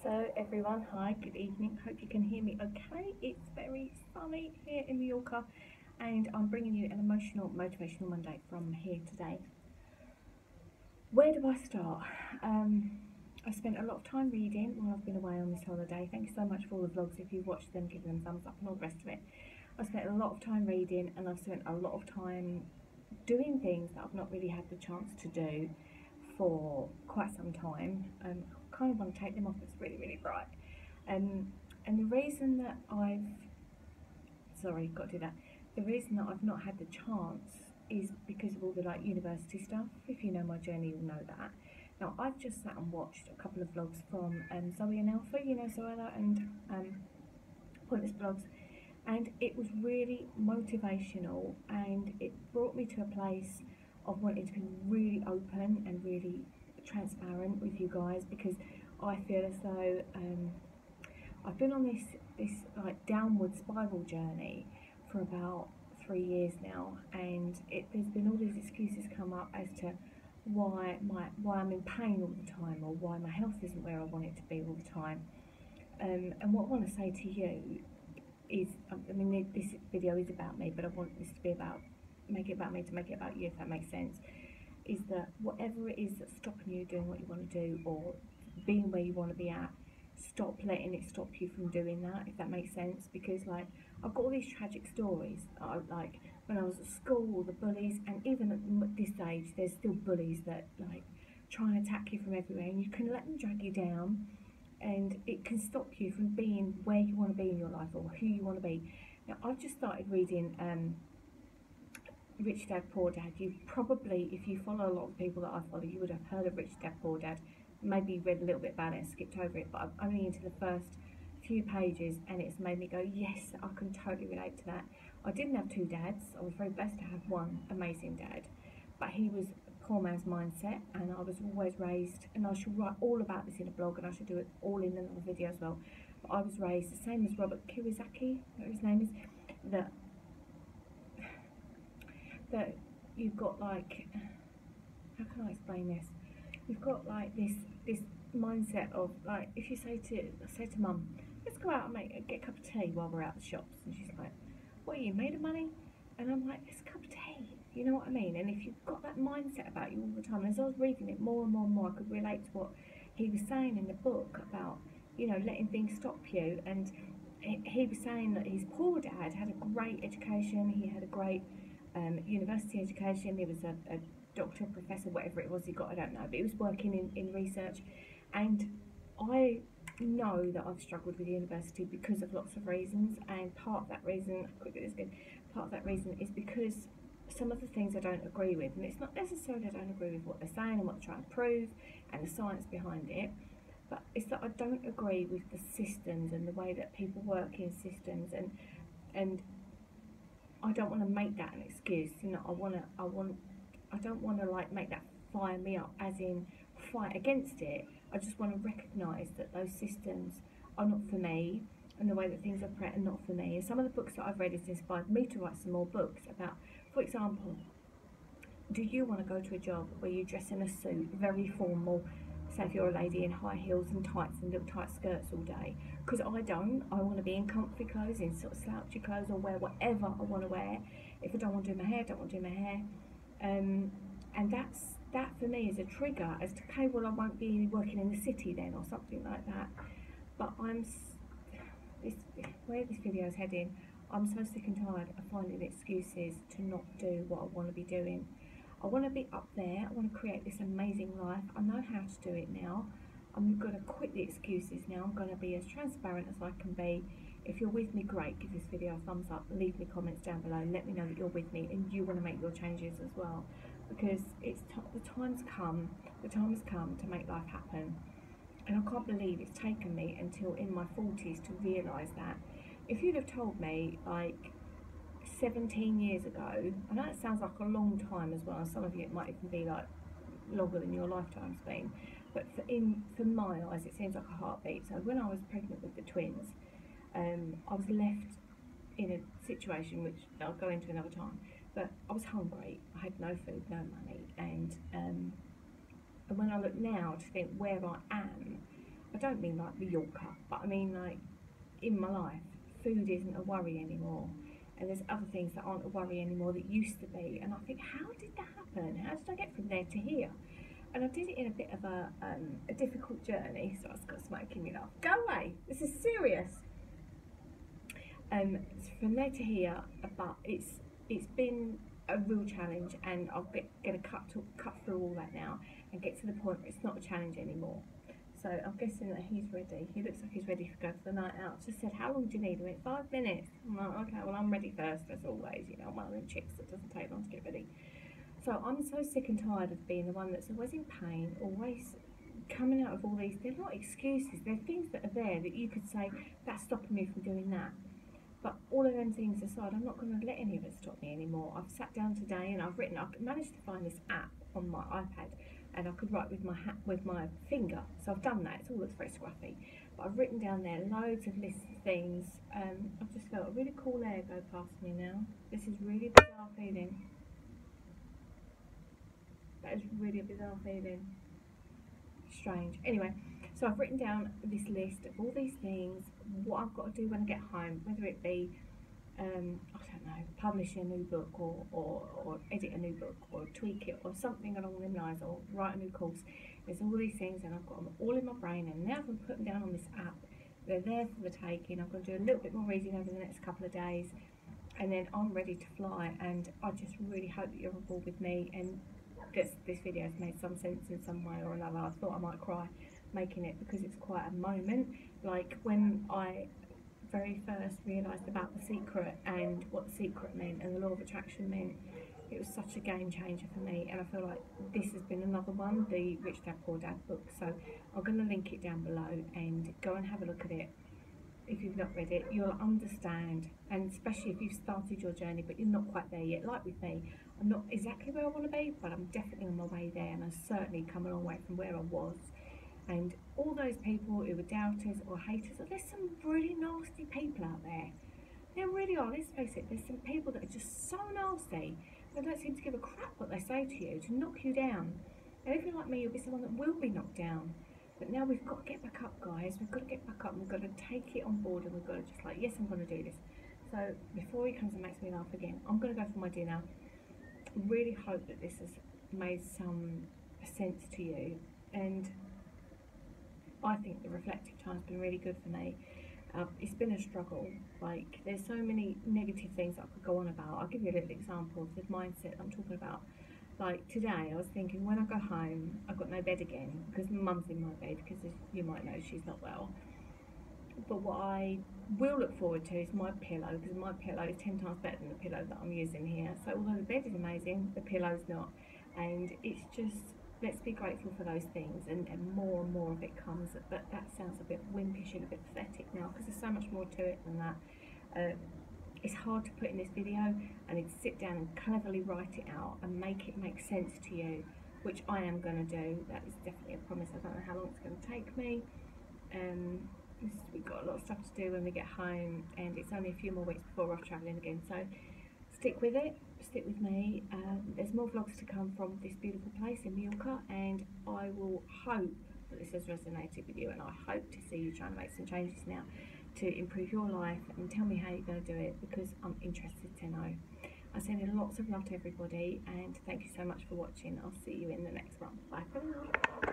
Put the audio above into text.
So everyone, hi, good evening. Hope you can hear me okay. It's very sunny here in Mallorca and I'm bringing you an motivational Monday from here today. Where do I start? I spent a lot of time reading while I've been away on this holiday. Thank you so much for all the vlogs. If you've watched them, give them thumbs up and all the rest of it. I've spent a lot of time reading and I've spent a lot of time doing things that I've not really had the chance to do for quite some time. I kind of want to take them off. It's really, really bright. And the reason that got to do that. The reason that I've not had the chance is because of all the university stuff. If you know my journey, you'll know that. Now I've just sat and watched a couple of vlogs from Zoe and Alpha, Zoella and Pointless Blogs, and it was really motivational and it brought me to a place of wanting to be really open and really transparent with you guys, because I feel as though I've been on this downward spiral journey for about 3 years now, and there's been all these excuses come up as to why I'm in pain all the time, or why my health isn't where I want it to be all the time. And what I want to say to you is, this video is about me, but I want this to be make it about me to make it about you, if that makes sense. Is that whatever it is that's stopping you doing what you want to do or being where you want to be at, stop letting it stop you from doing that, if that makes sense. Because I've got all these tragic stories, like when I was at school, the bullies, and even at this age there's still bullies that try and attack you from everywhere, and you can let them drag you down and it can stop you from being where you want to be in your life or who you want to be. Now I've just started reading Rich Dad Poor Dad. You probably, if you follow a lot of people that I follow, you would have heard of Rich Dad Poor Dad, maybe read a little bit about it and skipped over it, but I'm only into the first few pages and it's made me go, yes, I can totally relate to that. I didn't have two dads. I was very blessed to have one amazing dad, but he was a poor man's mindset, and I was always raised, and I should write all about this in a blog and I should do it all in another video as well, but I was raised the same as Robert Kiyosaki, whatever his name is, that you've got how can I explain this? You've got this mindset of if you say to mum, let's go out and get a cup of tea while we're out the shops, and she's like, what are you, made of money? And I'm like, it's a cup of tea, you know what I mean? And if you've got that mindset about you all the time, and as I was reading it more and more and more, I could relate to what he was saying in the book about letting things stop you. And he was saying that his poor dad had a great education, he had a great university education, he was a doctor, professor, whatever it was he got, I don't know, but he was working in research. And I know that I've struggled with university because of lots of reasons, and part of that reason is because some of the things I don't agree with, and it's not necessarily I don't agree with what they're saying and what they're trying to prove and the science behind it, but it's that I don't agree with the systems and the way that people work in systems, and I don't want to make that an excuse. I don't want to make that fire me up, as in fight against it. I just want to recognise that those systems are not for me, and the way that things operate are not for me. And some of the books that I've read has inspired me to write some more books about, for example, do you want to go to a job where you dress in a suit, very formal, say if you're a lady, in high heels and tights and little tight skirts all day? Because I don't. I want to be in comfy clothes, in sort of slouchy clothes, or wear whatever I want to wear. If I don't want to do my hair, I don't want to do my hair. And that for me is a trigger as to, okay, well I won't be working in the city then, or something like that. But where this video is heading, I'm so sick and tired of finding excuses to not do what I want to be doing. I want to be up there. I want to create this amazing life. I know how to do it now. I'm going to quit the excuses now. I'm going to be as transparent as I can be. If you're with me, great. Give this video a thumbs up. Leave me comments down below. Let me know that you're with me and you want to make your changes as well. Because the time has come to make life happen. And I can't believe it's taken me until in my 40s to realise that. If you'd have told me 17 years ago, I know it sounds like a long time as well, and some of you it might even be longer than your lifetime's been, but for my eyes it seems like a heartbeat. So when I was pregnant with the twins, I was left in a situation which I'll go into another time, but I was hungry, I had no food, no money, and when I look now to think where I am, I don't mean like Mallorca, but I mean like in my life, food isn't a worry anymore. And there's other things that aren't a worry anymore that used to be. And I think, how did that happen? How did I get from there to here? And I did it in a bit of a difficult journey. So I've got smoking me laugh. Go away. This is serious. From there to here, but it's been a real challenge, and I'm going to cut through all that now and get to the point where it's not a challenge anymore. So I'm guessing that he's ready. He looks like he's ready to go for the night out. Just said, how long do you need? I went, 5 minutes. I'm like, okay, well, I'm ready first, as always. You know, I'm one of them chicks that doesn't take long to get ready. So I'm so sick and tired of being the one that's always in pain, always coming out of all these. They're not excuses. They're things that are there that you could say, that's stopping me from doing that. But all of them things aside, I'm not going to let any of it stop me anymore. I've sat down today and I've managed to find this app on my iPad, and I could write with my finger. So I've done that. It all looks very scruffy. But I've written down there loads of lists of things. I've just felt a really cool air go past me now. This is really a bizarre feeling. That is really a bizarre feeling. Strange. Anyway, so I've written down this list of all these things, what I've got to do when I get home, whether it be, I don't know, publish a new book or edit a new book or tweak it or something along them lines, or write a new course. There's all these things, and I've got them all in my brain, and now I'm going to put them down on this app. They're there for the taking. I'm going to do a little bit more reading over the next couple of days, and then I'm ready to fly. And I just really hope that you're on board with me, and this video has made some sense in some way or another. I thought I might cry making it, because it's quite a moment. Like when I very first realised about The Secret and what The Secret meant and the law of attraction meant, it was such a game changer for me. And I feel like this has been another one, the Rich Dad Poor Dad book. So I'm going to link it down below, and go and have a look at it. If you've not read it, you'll understand, and especially if you've started your journey but you're not quite there yet, like with me. I'm not exactly where I want to be, but I'm definitely on my way there, and I've certainly come a long way from where I was. And all those people who were doubters or haters, there's some really nasty people out there. There really are, let's face it. There's some people that are just so nasty, they don't seem to give a crap what they say to you, to knock you down. And if you're like me, you'll be someone that will be knocked down. But now we've got to get back up, guys. We've got to get back up, and we've got to take it on board, and we've got to just like, yes, I'm going to do this. So before he comes and makes me laugh again, I'm going to go for my dinner. Really hope that this has made some sense to you, and I think the reflective time's been really good for me. It's been a struggle. Like, there's so many negative things that I could go on about. I'll give you a little example of the mindset I'm talking about. Like today, I was thinking, when I go home, I've got no bed again, because Mum's in my bed, because as you might know, she's not well. But what I will look forward to is my pillow, because my pillow is 10 times better than the pillow that I'm using here. So although the bed is amazing, the pillow's not. And it's just, let's be grateful for those things, and more of it comes. But that sounds a bit wimpish and a bit pathetic now, because there's so much more to it than that. It's hard to put in this video. I need to sit down and cleverly write it out and make it make sense to you, which I am going to do. That is definitely a promise. I don't know how long it's going to take me. We've got a lot of stuff to do when we get home, and it's only a few more weeks before we're off travelling again. So stick with it, stick with me. There's more vlogs to come from this beautiful place in Mallorca, and I will hope that this has resonated with you, and I hope to see you trying to make some changes now to improve your life, and tell me how you're going to do it, because I'm interested to know. I'm sending lots of love to everybody, and thank you so much for watching. I'll see you in the next one. Bye for now.